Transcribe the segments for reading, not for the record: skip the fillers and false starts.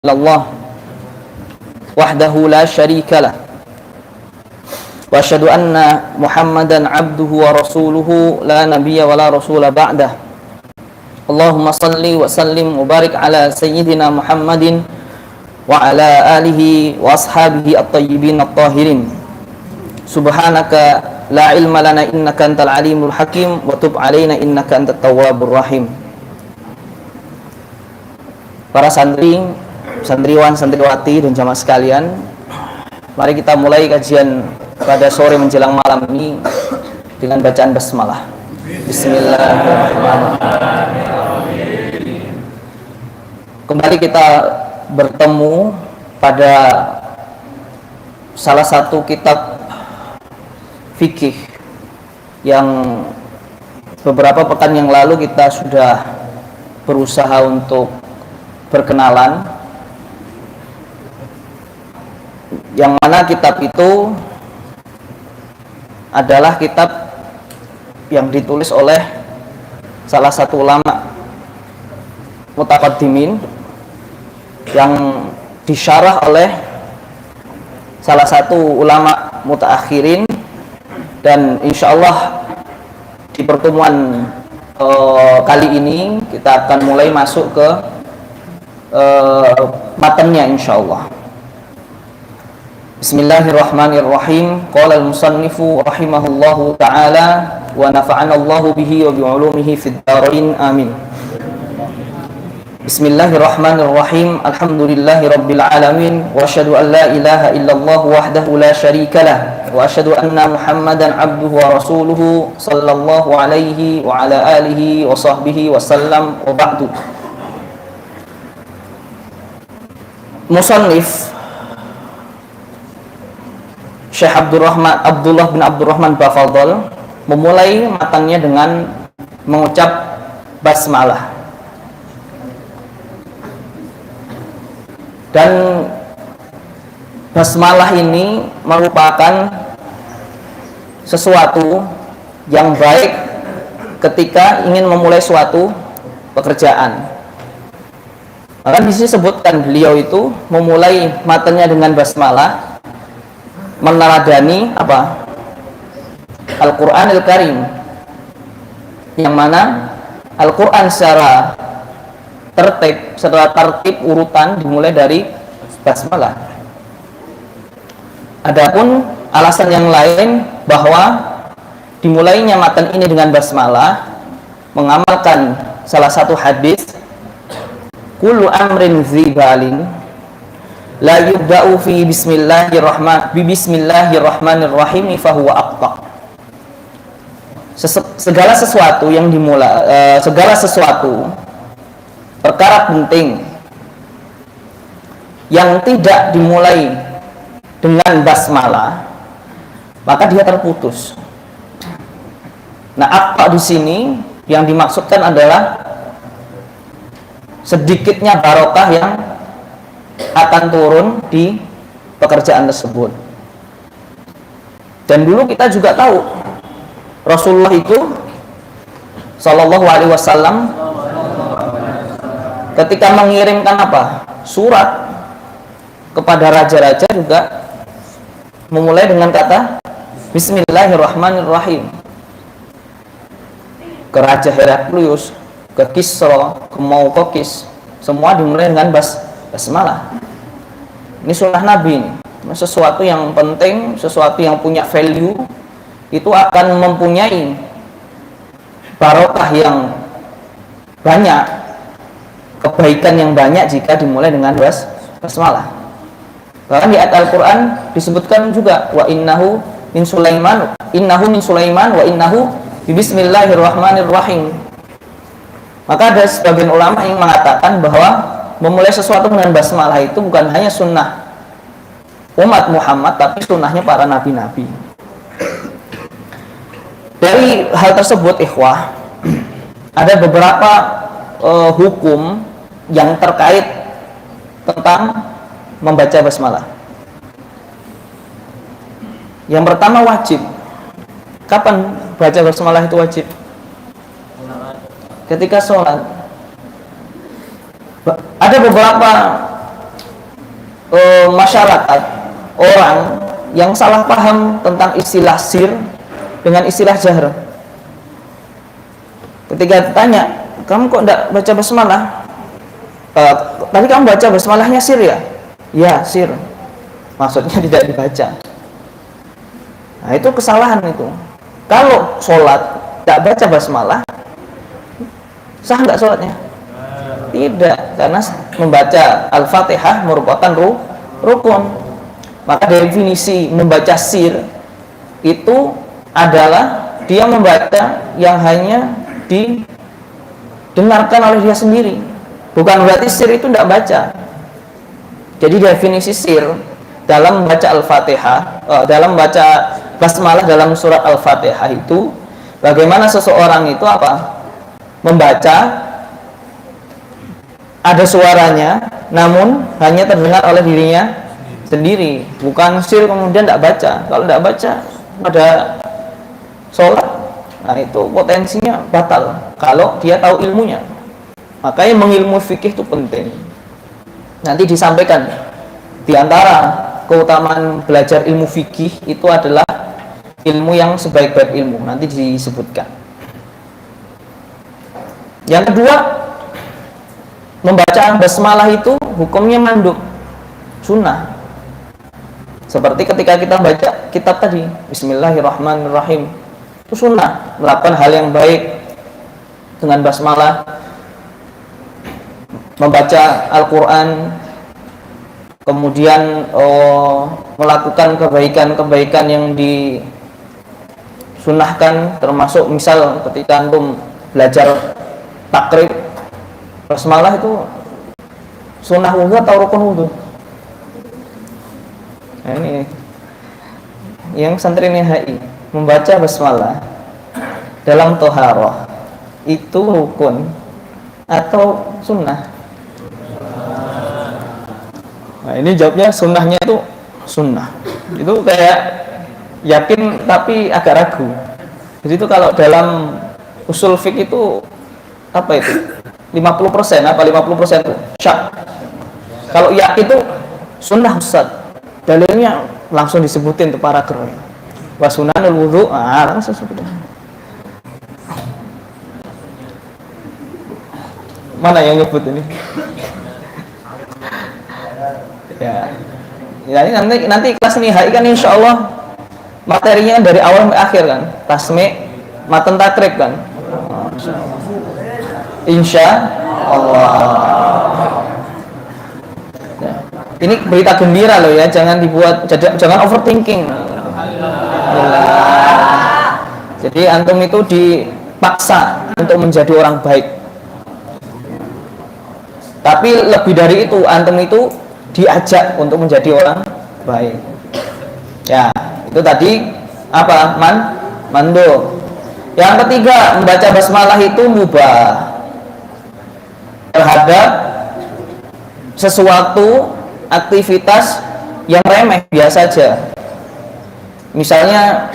illallah wahdahu la syarikalah wa asyhadu anna Muhammadan abduhu wa rasuluhu la nabiyya wa la rasula ba'dah. Allahumma salli wa sallim wa barik ala sayyidina Muhammadin wa ala alihi wa ashabihi at-tayyibin at-tahirin. Subhanaka la ilma lana innaka antal alimul hakim wa tub alaina innaka antat tawwabur rahim. Para santriwan, santriwati dan jamaah sekalian, mari kita mulai kajian pada sore menjelang malam ini dengan bacaan basmalah. Bismillahirrahmanirrahim. Kembali kita bertemu pada salah satu kitab fikih yang beberapa pekan yang lalu kita sudah berusaha untuk berkenalan, yang mana kitab itu adalah kitab yang ditulis oleh salah satu ulama mutaqaddimin yang disyarah oleh salah satu ulama mutaakhirin, dan insyaallah di pertemuan kali ini kita akan mulai masuk ke matanya insyaallah. Bismillahirrahmanirrahim. Qala al-musannifu rahimahullahu ta'ala wa nafa'ana Allahu bihi wa bi'ulumihi fid dharain amin. Bismillahirrahmanirrahim. Alhamdulillahi rabbil alamin wa asyhadu an la ilaha illallah wahdahu la syarikalah wa asyhadu anna Muhammadan abduhu wa rasuluhu sallallahu alaihi wa ala alihi wa sahbihi wa sallam wa ba'du. Musannif Syekh Abdullah bin Abdurrahman Bafadhal memulai matanya dengan mengucap basmalah, dan basmalah ini merupakan sesuatu yang baik ketika ingin memulai suatu pekerjaan. Maka di sini sebutkan beliau itu memulai matanya dengan basmalah, meneladani apa? Al-Qur'anil Karim, yang mana Al-Qur'an secara tertib urutan dimulai dari basmalah. Adapun alasan yang lain bahwa dimulainya matan ini dengan basmalah mengamalkan salah satu hadis, kullu amrin zibalin la yubda'u fi bismillahirrahmanirrahim fahuwa aqta. Segala sesuatu yang segala sesuatu perkara penting yang tidak dimulai dengan basmalah, maka dia terputus. Nah, aqta di sini yang dimaksudkan adalah sedikitnya barokah yang akan turun di pekerjaan tersebut. Dan dulu kita juga tahu Rasulullah itu Shallallahu Alaihi Wasallam ketika mengirimkan apa? Surat kepada raja-raja juga memulai dengan kata Bismillahirrahmanirrahim. Ke Raja Heraklius, ke Kisra, ke Maukokis, semua dimulai dengan basmalah. Ini sunnah Nabi ini. Sesuatu yang penting, sesuatu yang punya value, itu akan mempunyai barokah yang banyak, kebaikan yang banyak jika dimulai dengan basmalah. Bahkan di ayat Al-Quran disebutkan juga wa innahu min Sulaiman wa innahu bismillahirrahmanirrahim. Maka ada sebagian ulama yang mengatakan bahwa memulai sesuatu dengan basmalah itu bukan hanya sunnah umat Muhammad, tapi sunnahnya para nabi-nabi. Dari hal tersebut, ikhwah, ada beberapa hukum yang terkait tentang membaca basmalah. Yang pertama, wajib. Kapan baca basmalah itu wajib? ketika sholat. Ada beberapa masyarakat, orang yang salah paham tentang istilah sir dengan istilah jahr. Ketika ditanya, kamu kok tidak baca basmalah? Tadi kamu baca basmalahnya sir ya? Ya, sir. Maksudnya tidak dibaca. Nah, itu kesalahan itu. Kalau sholat tidak baca basmalah, sah nggak sholatnya? Tidak, karena membaca Al-Fatihah merupakan rukun. Maka definisi membaca sir itu adalah dia membaca yang hanya didengarkan oleh dia sendiri. Bukan berarti sir itu tidak baca. Jadi definisi sir dalam membaca Al-Fatihah, dalam membaca basmalah dalam surat Al-Fatihah itu, bagaimana seseorang itu membaca, ada suaranya, namun hanya terdengar oleh dirinya sendiri. Bukan sir kemudian tidak baca. Kalau tidak baca pada sholat, nah itu potensinya batal kalau dia tahu ilmunya. Makanya mengilmu fikih itu penting. Nanti disampaikan di antara keutamaan belajar ilmu fikih itu adalah ilmu yang sebaik-baik ilmu. Nanti disebutkan. Yang kedua, membaca basmalah itu hukumnya mandub, sunnah. Seperti ketika kita baca kitab tadi, Bismillahirrahmanirrahim, itu sunnah, melakukan hal yang baik dengan basmalah, membaca Al-Quran, kemudian melakukan kebaikan-kebaikan yang disunnahkan, termasuk misal ketika antum belajar takrib, basmalah itu sunnah wudhu atau rukun wudhu? Nah, ini yang santri HI membaca basmalah dalam toharoh itu rukun atau sunnah? Nah, ini jawabnya sunnahnya itu sunnah. Itu kayak yakin tapi agak ragu. Jadi itu kalau dalam usul fiqh itu apa itu? 50% apa 50% itu syak. Kalau yakin itu sunnah Ustaz. Dalilnya langsung disebutin tuh paragraf. Wa sunanul wudhu, langsung sudah. Mana yang nyebut ini? Ya, ini nanti kelas ini HI kan insya Allah materinya dari awal sampai akhir kan, tasmi, matan takrib kan, insya Allah. Ya. Ini berita gembira loh ya, jangan dibuat, jangan overthinking. Jadi antum itu dipaksa untuk menjadi orang baik. Tapi lebih dari itu, antum itu diajak untuk menjadi orang baik. Ya, itu tadi apa? Mando. Yang ketiga, membaca basmalah itu mubah terhadap sesuatu aktivitas yang remeh biasa saja. Misalnya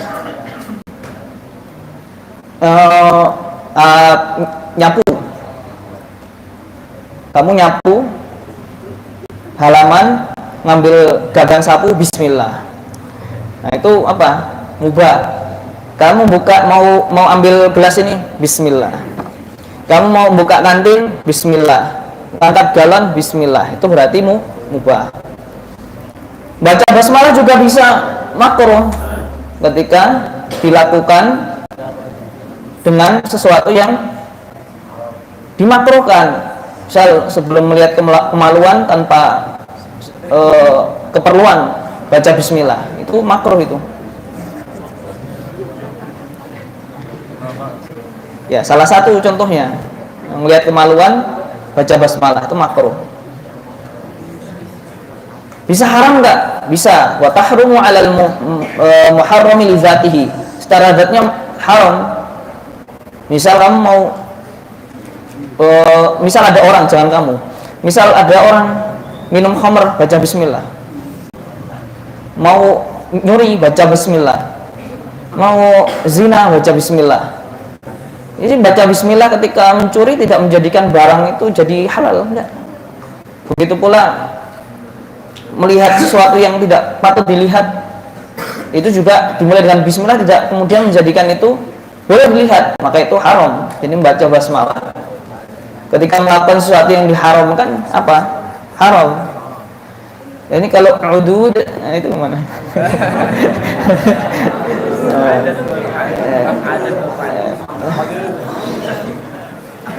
nyapu. Kamu nyapu halaman, ngambil gagang sapu, bismillah. Nah itu apa? Mubah. Kamu mau ambil gelas ini, bismillah. Kamu mau buka kantin, bismillah. Angkat galon, bismillah. Itu berarti mubah. Baca basmalah juga bisa makruh ketika dilakukan dengan sesuatu yang dimakruhkan. Misal sebelum melihat kemaluan tanpa keperluan baca bismillah, itu makruh itu. Ya, salah satu contohnya melihat kemaluan baca basmalah itu makruh. Bisa haram enggak? Bisa. Wa tahrumu 'alal muharrami li dzatihi. Secara zatnya haram. Misal kamu mau misal ada orang, jangan kamu. Misal ada orang minum khamr, baca bismillah. Mau nyuri, baca bismillah. Mau zina, baca bismillah. Jadi baca bismillah ketika mencuri tidak menjadikan barang itu jadi halal, enggak. Begitu pula melihat sesuatu yang tidak patut dilihat, itu juga dimulai dengan bismillah, tidak kemudian menjadikan itu boleh dilihat, maka itu haram. Jadi membaca basmalah ketika melakukan sesuatu yang diharamkan apa? Haram. Ini kalau udud, nah itu gimana?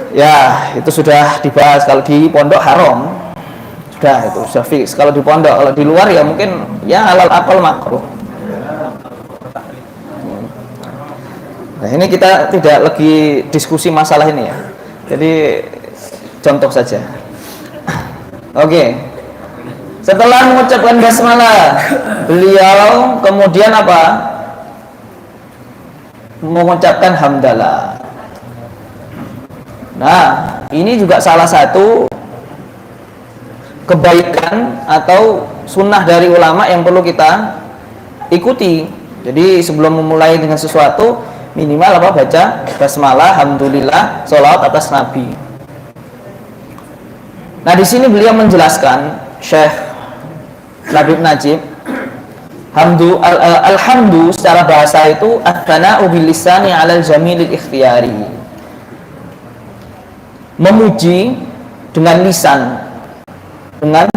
Ya, itu sudah dibahas. Kalau di pondok haram, itu sudah fix. Kalau di pondok, kalau di luar ya mungkin ya halal akal makruh. Nah, ini kita tidak lagi diskusi masalah ini ya. Jadi contoh saja. Oke. Setelah mengucapkan basmalah, beliau kemudian apa? Mengucapkan hamdalah. Nah, ini juga salah satu kebaikan atau sunnah dari ulama yang perlu kita ikuti. Jadi sebelum memulai dengan sesuatu, minimal apa? Baca basmalah, alhamdulillah, sholawat atas Nabi. Nah, di sini beliau menjelaskan, Syekh Labib Najib, alhamdu secara bahasa itu at-thana'u bil lisani 'alal jamilil ikhtiyari. Memuji dengan lisan, dengan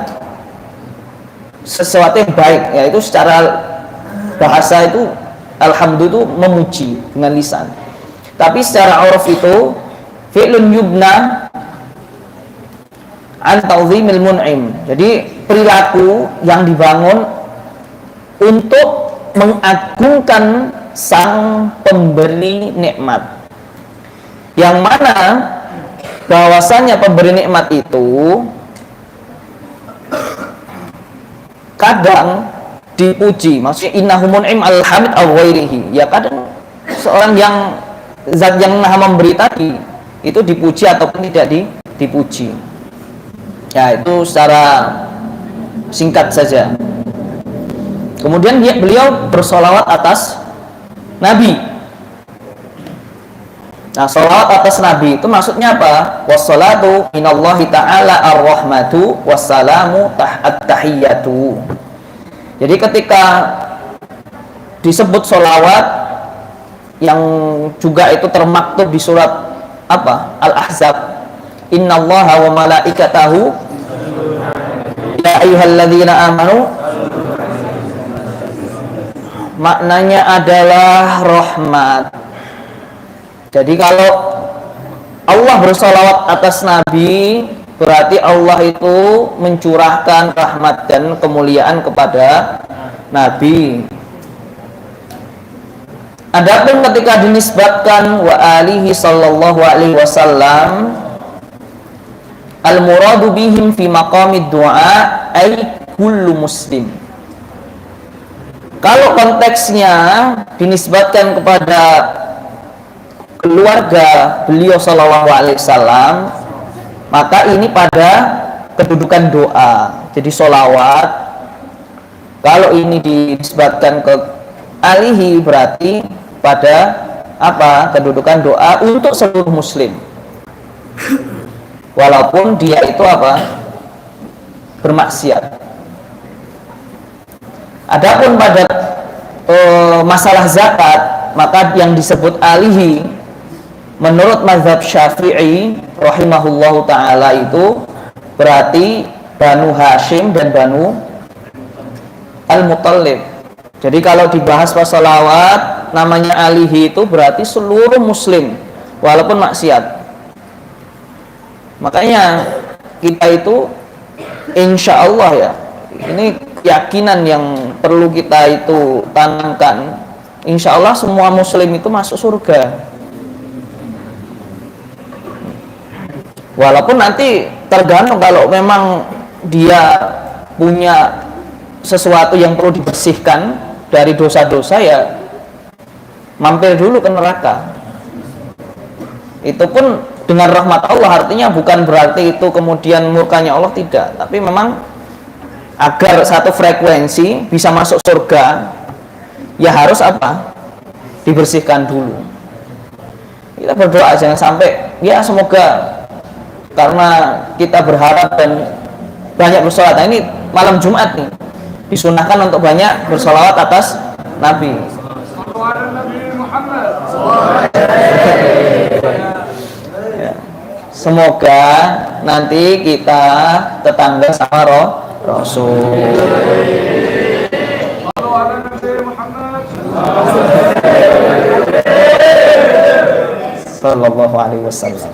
sesuatu yang baik, yaitu secara bahasa itu alhamdu itu memuji dengan lisan. Tapi secara uruf itu fi'lun yubna an ta'zimil mun'im. Jadi perilaku yang dibangun untuk mengagungkan sang pemberi nikmat, yang mana bahwasanya pemberi nikmat itu kadang dipuji, maksudnya innahu mun'im al-hamid al-ghairihi, ya kadang seorang yang zat yang maha memberi tadi itu dipuji ataupun tidak dipuji. Ya, itu secara singkat saja. Kemudian beliau bersolawat atas Nabi. Nah, solawat atas Nabi itu maksudnya apa? Wassalatu minallahi ta'ala ar-rahmatu wassalamu at-tahiyyatu. Jadi ketika disebut solawat yang juga itu termaktub di surat apa? Al-Ahzab, innallaha wa malaikatahu ya ayyuhalladzina amanu, maknanya adalah rahmat. Jadi kalau Allah bersolawat atas Nabi, berarti Allah itu mencurahkan rahmat dan kemuliaan kepada Nabi. Adapun ketika dinisbatkan wa alihi sallallahu alaihi wasallam, al-muradu bihim fi maqamid du'a ay kullu muslim. Kalau konteksnya dinisbatkan kepada keluarga beliau sallallahu alaihi wasallam, maka ini pada kedudukan doa. Jadi sholawat kalau ini dinisbatkan ke alihi berarti pada apa? Kedudukan doa untuk seluruh muslim. Walaupun dia itu apa? Bermaksiat. Adapun pada masalah zakat, maka yang disebut alihi menurut mazhab Syafi'i rahimahullahu taala itu berarti Banu Hashim dan Banu Al-Muttalib. Jadi kalau dibahas salawat namanya alihi itu berarti seluruh muslim walaupun maksiat. Makanya kita itu insya Allah ya, ini keyakinan yang perlu kita itu tanamkan. Insya Allah semua muslim itu masuk surga. Walaupun nanti tergantung, kalau memang dia punya sesuatu yang perlu dibersihkan dari dosa-dosa, ya mampir dulu ke neraka. Itu pun dengan rahmat Allah, artinya bukan berarti itu kemudian murkanya Allah, tidak. Tapi memang agar satu frekuensi bisa masuk surga, ya harus apa? Dibersihkan dulu. Kita berdoa jangan sampai, ya semoga, karena kita berharap dan banyak bersolat. Nah, ini malam Jumat nih disunahkan untuk banyak bersolawat atas Nabi. Ya. Semoga nanti kita tetangga sama Rasul. Sallallahu alaihi wasallam.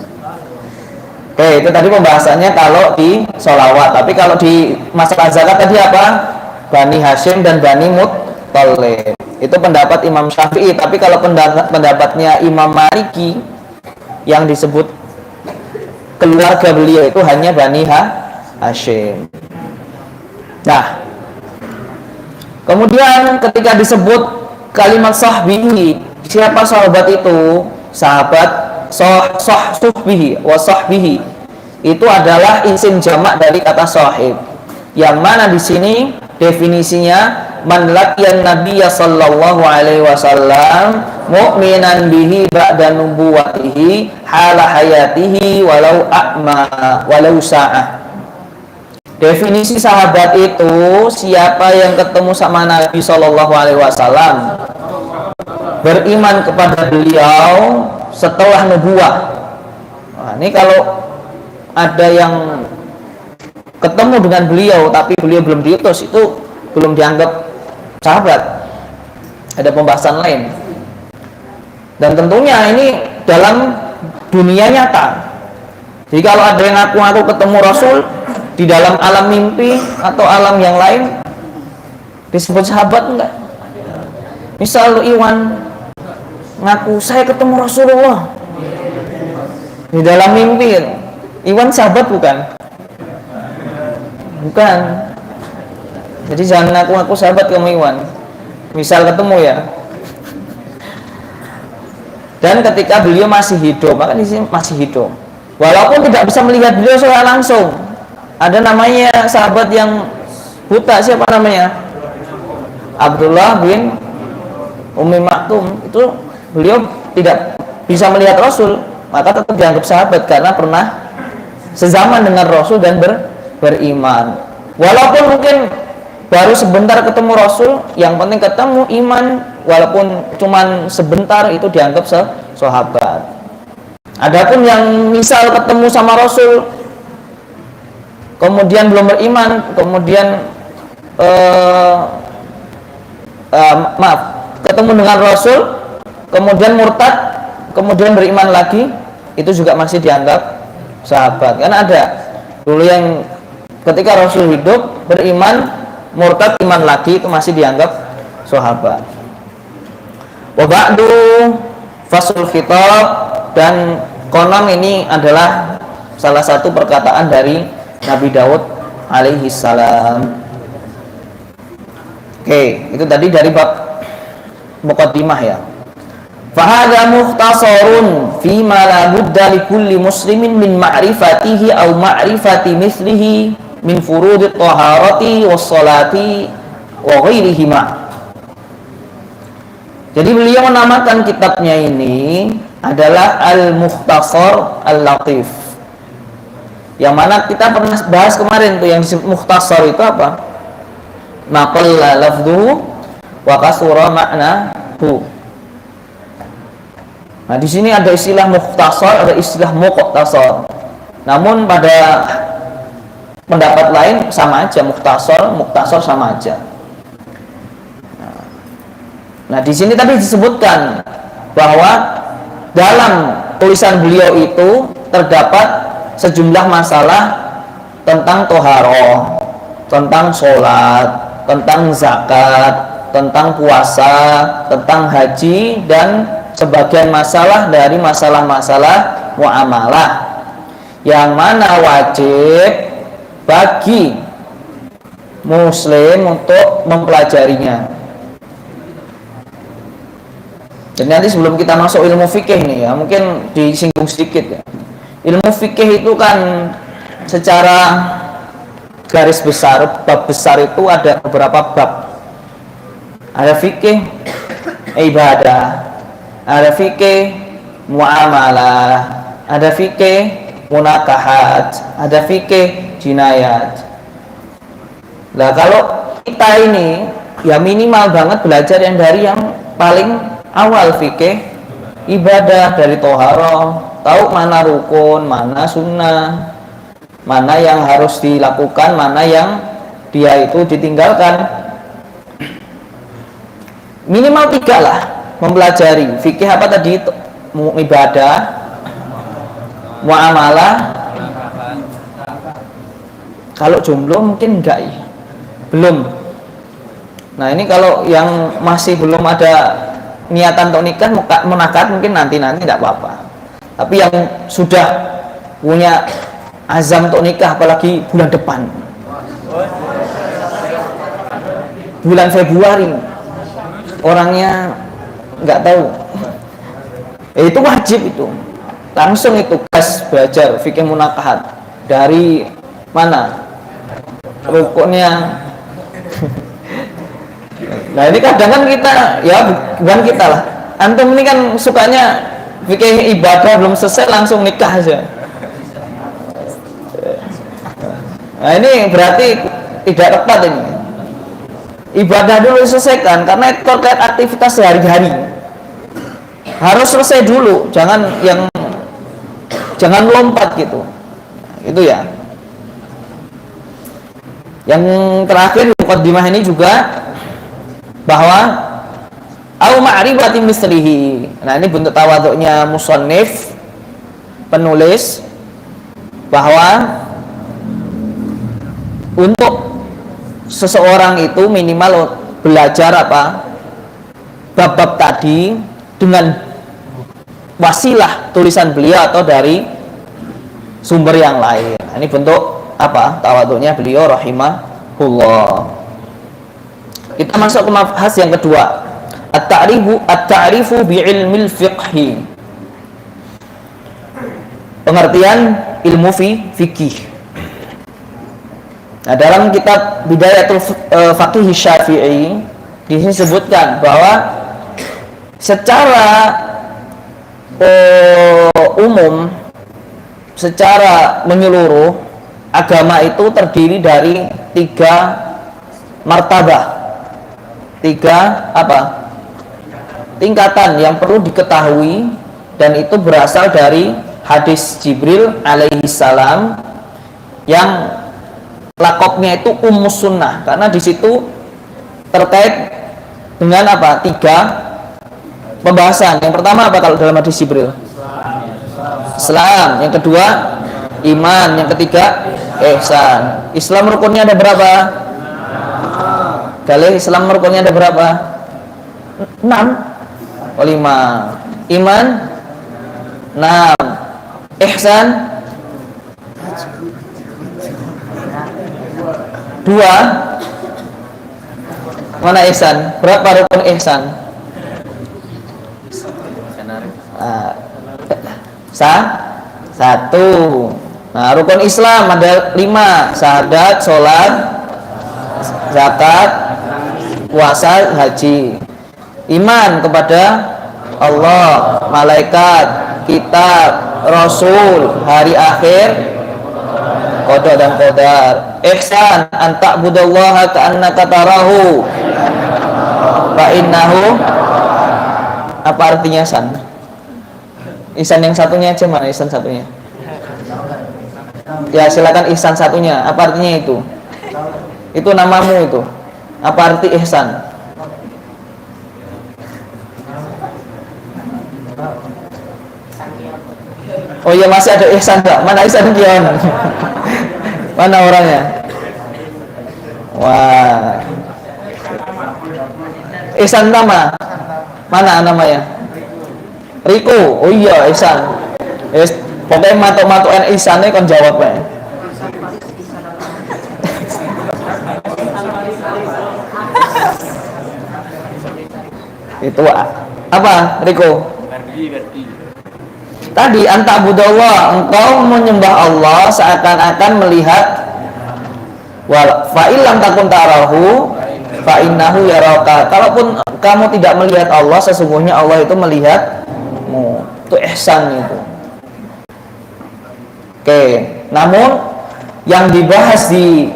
Oke, itu tadi pembahasannya kalau di sholawat. Tapi kalau di masalah zakat tadi apa? Bani Hashim dan Bani Muttalib. Itu pendapat Imam Syafi'i. Tapi kalau pendapatnya Imam Maliki yang disebut keluarga beliau itu hanya Bani Hashim. Nah, kemudian ketika disebut kalimat sahbihi, siapa sahabat itu? Sahabat sahbihi wa sahbihi itu adalah isim jamak dari kata sahib, yang mana di sini definisinya man laqiyan nabiyya sallallahu alaihi wasallam mu'minan bihi ba'da nubuwatihi hala hayatihi walau a'ma walau sa'ah. Definisi sahabat itu siapa yang ketemu sama Nabi sallallahu alaihi wasallam, beriman kepada beliau setelah nubuah. Nah, ini kalau ada yang ketemu dengan beliau tapi beliau belum diutus, itu belum dianggap sahabat. Ada pembahasan lain. Dan tentunya ini dalam dunia nyata. Jadi kalau ada yang ngaku ketemu Rasul di dalam alam mimpi atau alam yang lain, disebut sahabat enggak? Misal Iwan ngaku saya ketemu Rasulullah di dalam mimpi, Iwan sahabat bukan? Bukan. Jadi jangan ngaku sahabat kamu Iwan. Misal ketemu ya. Dan ketika beliau masih hidup, maka di sini masih hidup. Walaupun tidak bisa melihat beliau secara langsung. Ada namanya sahabat yang buta, siapa namanya? Abdullah bin Ummi Maktum. Itu beliau tidak bisa melihat Rasul, maka tetap dianggap sahabat karena pernah sezaman dengan Rasul dan beriman. Walaupun mungkin baru sebentar ketemu Rasul, yang penting ketemu iman, walaupun cuman sebentar, itu dianggap sahabat. Adapun yang misal ketemu sama Rasul kemudian belum beriman, kemudian ketemu dengan Rasul kemudian murtad, kemudian beriman lagi, itu juga masih dianggap sahabat. Karena ada dulu yang ketika Rasul hidup beriman, murtad, iman lagi, itu masih dianggap sahabat. Wa ba'du fasul khitab, dan konon ini adalah salah satu perkataan dari Nabi Daud alaihi salam. Oke, itu tadi dari bab muqaddimah ya. Fahadha mukhtasarun fi ma la budda li kulli muslimin min ma'rifatihi aw ma'rifati mithlihi min furudit taharati was salati wa ghairihima. Jadi beliau menamakan kitabnya ini adalah Al-Mukhtasar Al-Latif, yang mana kita pernah bahas kemarin tuh, yang mukhtasar itu apa? Maqalla lafdhuhu wa kasura ma'nahu. Nah, di sini ada istilah mukhtasar, ada istilah muqtasar. Namun pada pendapat lain sama aja, mukhtasar sama aja. Nah, di sini tadi disebutkan bahwa dalam tulisan beliau itu terdapat sejumlah masalah tentang toharoh, tentang sholat, tentang zakat, tentang puasa, tentang haji, dan sebagian masalah dari masalah-masalah muamalah yang mana wajib bagi muslim untuk mempelajarinya. Dan nanti sebelum kita masuk ilmu fikih nih ya, mungkin disinggung sedikit ya. Ilmu fikih itu kan secara garis besar, bab besar itu ada beberapa bab. Ada fikih ibadah, ada fikih muamalah, ada fikih munakahat, ada fikih jinayat. Nah kalau kita ini ya minimal banget belajar yang dari yang paling awal, fikih ibadah, dari toharoh, tahu mana rukun, mana sunnah, mana yang harus dilakukan, mana yang dia itu ditinggalkan. Minimal 3 lah mempelajari fikih apa tadi, ibadah, muamalah. Kalau jomblo mungkin enggak ya, belum. Nah ini kalau yang masih belum ada niatan untuk nikah, menakad mungkin nanti tidak apa-apa. Tapi yang sudah punya azam untuk nikah, apalagi bulan depan, bulan Februari, orangnya nggak tahu, itu wajib itu langsung itu gas belajar fikih munakahat. Dari mana rukunnya. Nah ini kadang kan kita, ya bukan kita lah, antum ini kan sukanya fikih ibadah belum selesai langsung nikah aja. Nah ini berarti tidak tepat ini. Ibadah dulu diselesaikan, karena itu terkait aktivitas sehari-hari, harus selesai dulu, jangan lompat gitu. Itu ya. Yang terakhir muqaddimah ini juga bahwa au ma'rifati mislihi. Nah ini bentuk tawaduknya musannif, penulis, bahwa untuk seseorang itu minimal belajar apa bab-bab tadi dengan wasilah tulisan beliau atau dari sumber yang lain. Nah, ini bentuk apa tawaduknya beliau rahimahullah. Kita masuk ke mabhas yang kedua, at-ta'rifu bi'ilmil fiqhi, pengertian ilmu fikih. Nah, dalam kitab Bidayatul Faqih Syafi'i di sini sebutkan bahwa secara umum, secara menyeluruh, agama itu terdiri dari 3 martabah, 3 apa? Tingkatan yang perlu diketahui, dan itu berasal dari hadis Jibril alaihi salam yang lakopnya itu Ummus Sunnah, karena di situ terkait dengan apa? 3 pembahasan. Yang pertama apa kalau dalam hadis Jibril? Islam. Yang kedua iman. Yang ketiga ihsan. Islam rukunnya ada berapa? Kali Islam rukunnya ada berapa? 6. Oh 5. Iman 6. Ihsan 2. Mana ihsan? Berapa rukun ihsan? 1. Nah, rukun Islam ada 5: syahadat, sholat, zakat, puasa, haji. Iman kepada Allah, malaikat, kitab, rasul, hari akhir, qada dan qadar. Ihsan an ta'budallaha ka'annaka tarahu fa innahu. Apa artinya ihsan? Ihsan yang satunya aja, mana ihsan satunya? Ya silakan ihsan satunya. Apa artinya itu? Itu namamu itu. Apa arti ihsan? Oh iya, masih ada ihsan enggak? Mana ihsan Kion? Mana orangnya? Wah. Ihsan nama? Mana namanya? Riko. Oh iya, ihsan. Pokoknya matuk-matukan ihsannya kon jawab ya. Itu apa, Riko? Tadi anta'budallah, engkau menyembah Allah seakan-akan melihat. Wa illam takun tarahu fa innahu yaraka. Kalaupun kamu tidak melihat Allah, sesungguhnya Allah itu melihatmu. Itu ihsan itu. Oke, namun yang dibahas di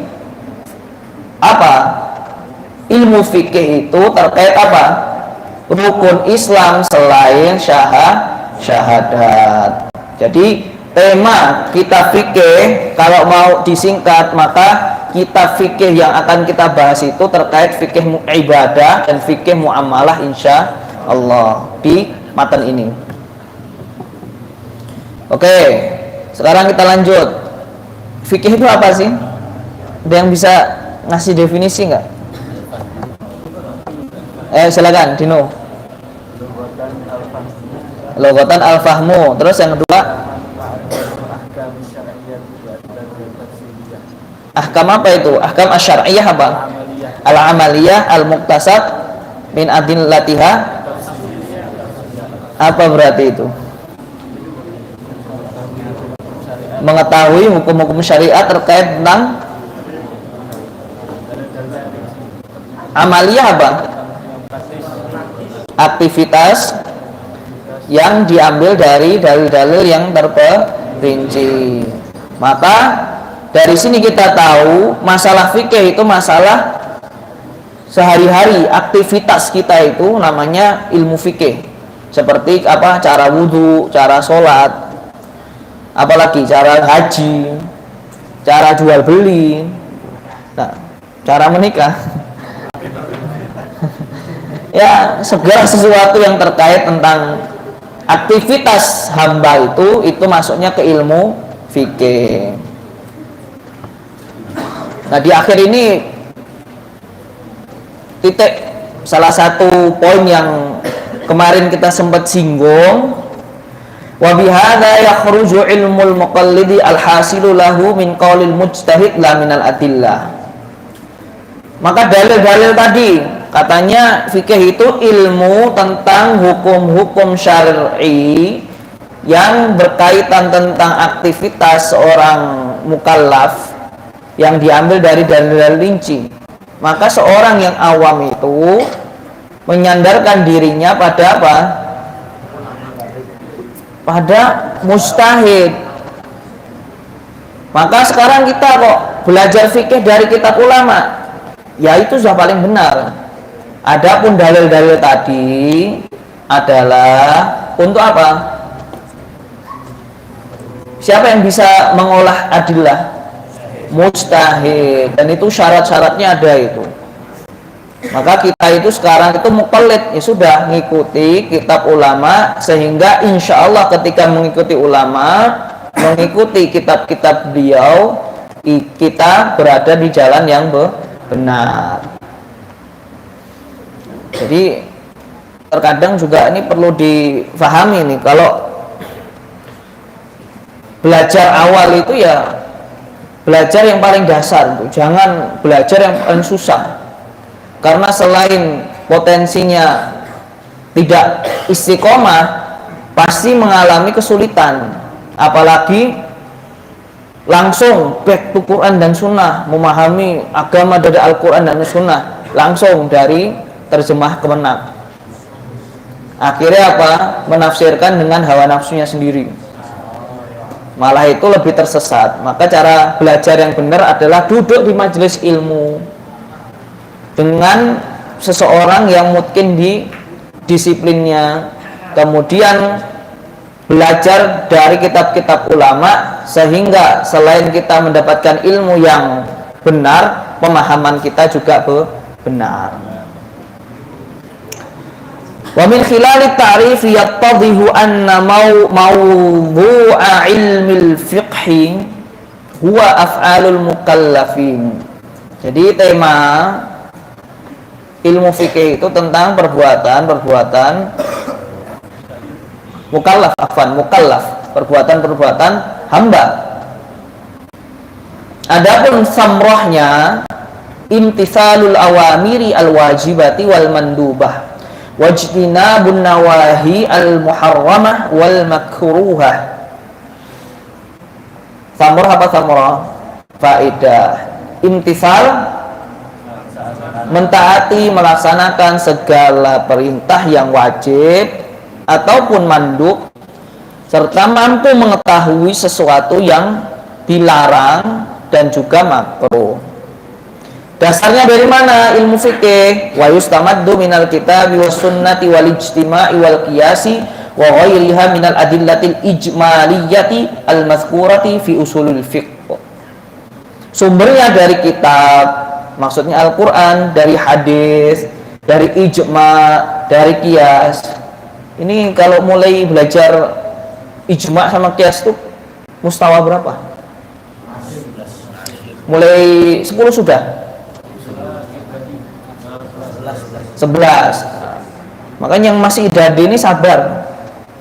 apa? Ilmu fikih itu terkait apa? Rukun Islam selain syahadat. Jadi tema kitab fikih kalau mau disingkat, maka kitab fikih yang akan kita bahas itu terkait fikih ibadah dan fikih muamalah insya Allah di matan ini. Oke, sekarang kita lanjut. Fikih itu apa sih? Ada yang bisa ngasih definisi nggak? Silakan Dino. Logotan al-fahmu. Terus yang kedua, ahkam apa itu? Ahkam asyariyah apa? Al-amaliyah al-muktasab min adillatiha. Apa berarti itu? Mengetahui hukum-hukum syariat terkait tentang amaliyah apa? Aktivitas yang diambil dari dalil-dalil yang terperinci. Maka dari sini kita tahu masalah fikih itu masalah sehari-hari, aktivitas kita itu namanya ilmu fikih. Seperti apa? Cara wudhu, cara sholat, apalagi cara haji, cara jual beli, nah, cara menikah. Ya, segala sesuatu yang terkait tentang aktivitas hamba itu masuknya ke ilmu fikih. Nah, di akhir ini titik salah satu poin yang kemarin kita sempat singgung, wa bihadza yakhruju ilmul muqallidi al-hasilu lahu min qaulil mujtahid la minal adillah. Maka dalil-dalil tadi katanya fikih itu ilmu tentang hukum-hukum syar'i yang berkaitan tentang aktivitas seorang mukallaf yang diambil dari dalil-dalil rinci. Maka seorang yang awam itu menyandarkan dirinya pada apa? Pada mujtahid. Maka sekarang kita kok belajar fikih dari kitab ulama, ya itu sudah paling benar. Adapun dalil-dalil tadi adalah untuk apa? Siapa yang bisa mengolah adillah? Mujtahid. Dan itu syarat-syaratnya ada itu. Maka kita itu sekarang itu muqallid, ya sudah ngikuti kitab ulama, sehingga insya Allah ketika mengikuti ulama, mengikuti kitab-kitab beliau, kita berada di jalan yang benar. Jadi terkadang juga ini perlu difahami nih, kalau belajar awal itu ya belajar yang paling dasar, jangan belajar yang paling susah. Karena selain potensinya tidak istiqomah, pasti mengalami kesulitan. Apalagi langsung back to Quran dan Sunnah, memahami agama dari Al-Quran dan Sunnah langsung dari terjemah kemenak. Akhirnya apa? Menafsirkan dengan hawa nafsunya sendiri. Malah itu lebih tersesat. Maka cara belajar yang benar adalah duduk di majelis ilmu dengan seseorang yang mungkin di disiplinnya, kemudian belajar dari kitab-kitab ulama, sehingga selain kita mendapatkan ilmu yang benar, pemahaman kita juga benar. Wa min khilali ta'rif yattadhihu anna mawdu'a ilmil fiqhi huwa af'alul mukallafin. Jadi tema ilmu fikih itu tentang perbuatan mukallaf, perbuatan hamba. Adapun samrohnya imtithalul awamiri al-wajibati wal mandubah wajtinabun nawahi al-muharramah wal makruhah. Samroh apa samroh? Faedah. Imtithal, mentaati, melaksanakan segala perintah yang wajib ataupun mandub, serta mampu mengetahui sesuatu yang dilarang dan juga makruh. Dasarnya dari mana ilmu fikih? Wa yustamaddu minal kitabi was sunnati wal ijtima'i wal qiyasi wa ghairiha minal adillatil ijmaliyati al mazkurati fi usulul fiqh. Sumbernya dari kitab, maksudnya Al-Qur'an, dari hadis, dari ijma, dari qiyas. Ini kalau mulai belajar ijma sama qiyas itu mustawa berapa? Mulai 10 sudah? 11. Makanya yang masih idadi ini sabar.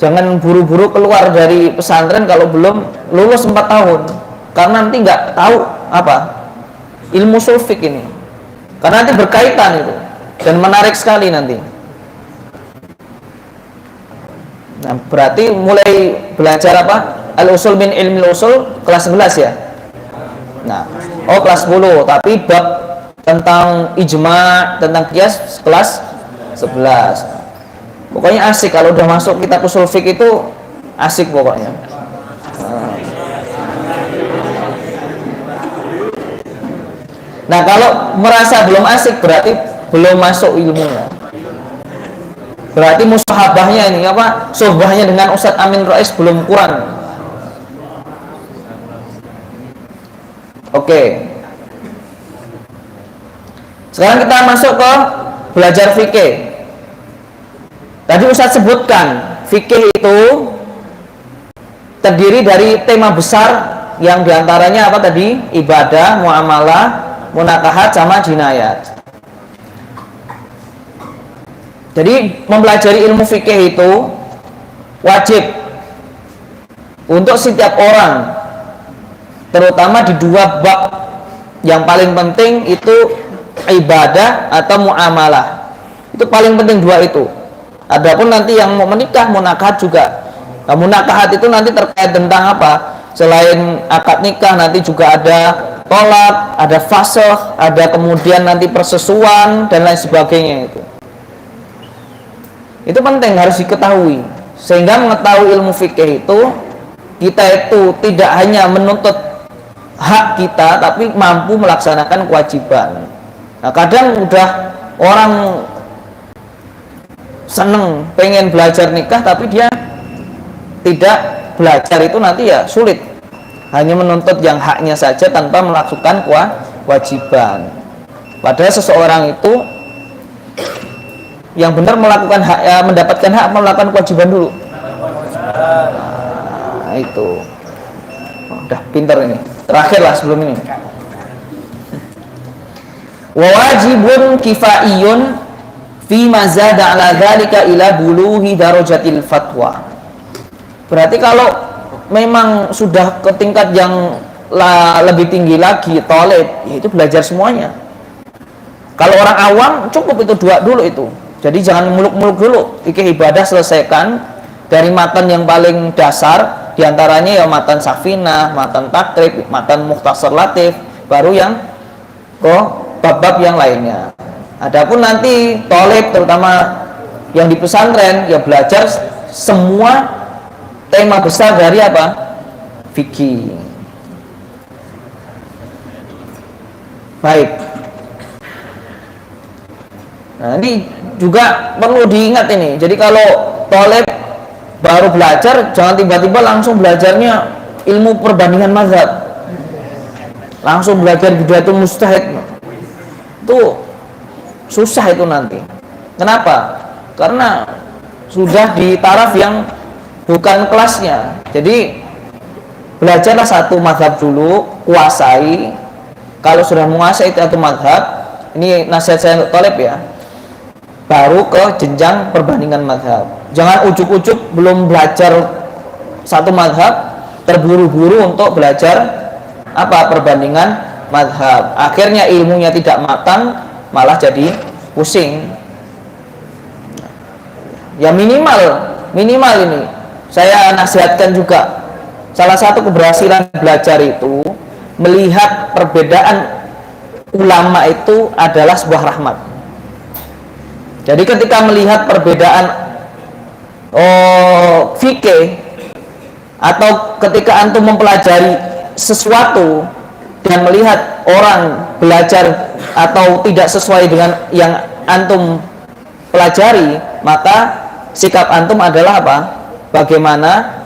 Jangan buru-buru keluar dari pesantren kalau belum lulus 4 tahun. Karena nanti nggak tahu apa ilmu sulfik ini. Karena nanti berkaitan itu dan menarik sekali nanti. Nah, berarti mulai belajar apa? Al-usul min ilmi usul kelas 11 ya. Nah, kelas 10, tapi bab tentang ijma, tentang qiyas kelas 11. Pokoknya asik kalau udah masuk kitab usul fiqh itu asik pokoknya. Nah, kalau merasa belum asik berarti belum masuk ilmunya. Berarti musahabahnya ini apa? Sohbahnya dengan Ustadz Amin Rais belum kurang. Oke. Sekarang kita masuk ke belajar fikih. Tadi Ustadz sebutkan fikih itu terdiri dari tema besar yang diantaranya apa tadi? Ibadah, muamalah, munakahat, sama jinayat. Jadi mempelajari ilmu fikih itu wajib untuk setiap orang, terutama di 2 bab yang paling penting itu ibadah atau muamalah. Itu paling penting 2 itu. Adapun nanti yang mau menikah, munakahat juga. Nah, munakahat itu nanti terkait tentang apa? Selain akad nikah nanti juga ada tolak, ada fasakh, ada kemudian nanti persesuaian dan lain sebagainya itu. Itu penting harus diketahui. Sehingga mengetahui ilmu fikih itu kita itu tidak hanya menuntut hak kita tapi mampu melaksanakan kewajiban. Nah, kadang udah orang seneng pengen belajar nikah tapi dia tidak belajar, itu nanti ya sulit. Hanya menuntut yang haknya saja tanpa melakukan kewajiban. Padahal seseorang itu yang benar melakukan hak, ya, mendapatkan hak, melakukan kewajiban dulu. Nah, itu udah pinter ini. Terakhir lah sebelum ini. Wa wajibun kifaiyun fi mazada ala dzalika ila buluhi darajatil fatwa. Berarti kalau memang sudah ke tingkat yang lebih tinggi lagi, thalib, itu belajar semuanya. Kalau orang awam cukup itu 2 dulu itu. Jadi jangan muluk-muluk dulu. Fikih ibadah selesaikan dari matan yang paling dasar, diantaranya ya matan Safinah, matan Takrib, matan Mukhtasar Latif, baru yang bab-bab yang lainnya. Adapun nanti thalib terutama yang di pesantren ya belajar semua tema besar dari apa? Fikih. Baik. Nah, ini juga perlu diingat ini. Jadi kalau thalib baru belajar, jangan tiba-tiba langsung belajarnya ilmu perbandingan mazhab. Langsung belajar bidatul mujtahid. Itu susah itu nanti. Kenapa? Karena sudah di taraf yang bukan kelasnya. Jadi belajarlah satu mazhab dulu, kuasai. Kalau sudah menguasai satu mazhab, ini nasihat saya untuk thalib ya, baru ke jenjang perbandingan mazhab. Jangan ujuk-ujuk belum belajar satu mazhab terburu-buru untuk belajar apa perbandingan mazhab. Akhirnya ilmunya tidak matang, malah jadi pusing. Ya minimal ini saya nasihatkan juga, salah satu keberhasilan belajar itu melihat perbedaan ulama itu adalah sebuah rahmat. Jadi ketika melihat perbedaan fikih, atau ketika antum mempelajari sesuatu dan melihat orang belajar atau tidak sesuai dengan yang antum pelajari, maka sikap antum adalah apa? Bagaimana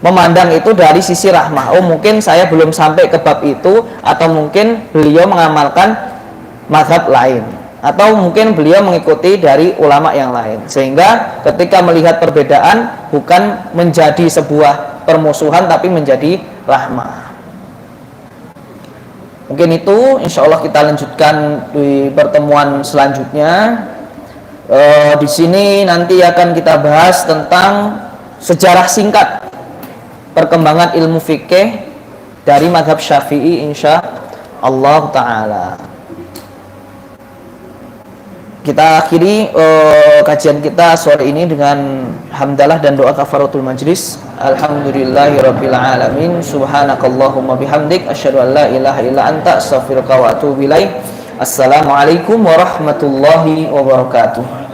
memandang itu dari sisi rahmah. Oh, mungkin saya belum sampai ke bab itu, atau mungkin beliau mengamalkan mazhab lain, atau mungkin beliau mengikuti dari ulama yang lain. Sehingga ketika melihat perbedaan bukan menjadi sebuah permusuhan, tapi menjadi rahmah. Mungkin itu, insya Allah kita lanjutkan di pertemuan selanjutnya. Di sini nanti akan kita bahas tentang sejarah singkat perkembangan ilmu fikih dari mazhab Syafi'i, insya Allah Ta'ala. Kita akhiri kajian kita sore ini dengan hamdalah dan doa kafaratul majlis. Alhamdulillahirabbil alamin. Subhanakallahumma bihamdik asyhadu an la ilaha illa anta astaghfiruka wa atubu ilaik. Assalamualaikum warahmatullahi wabarakatuh.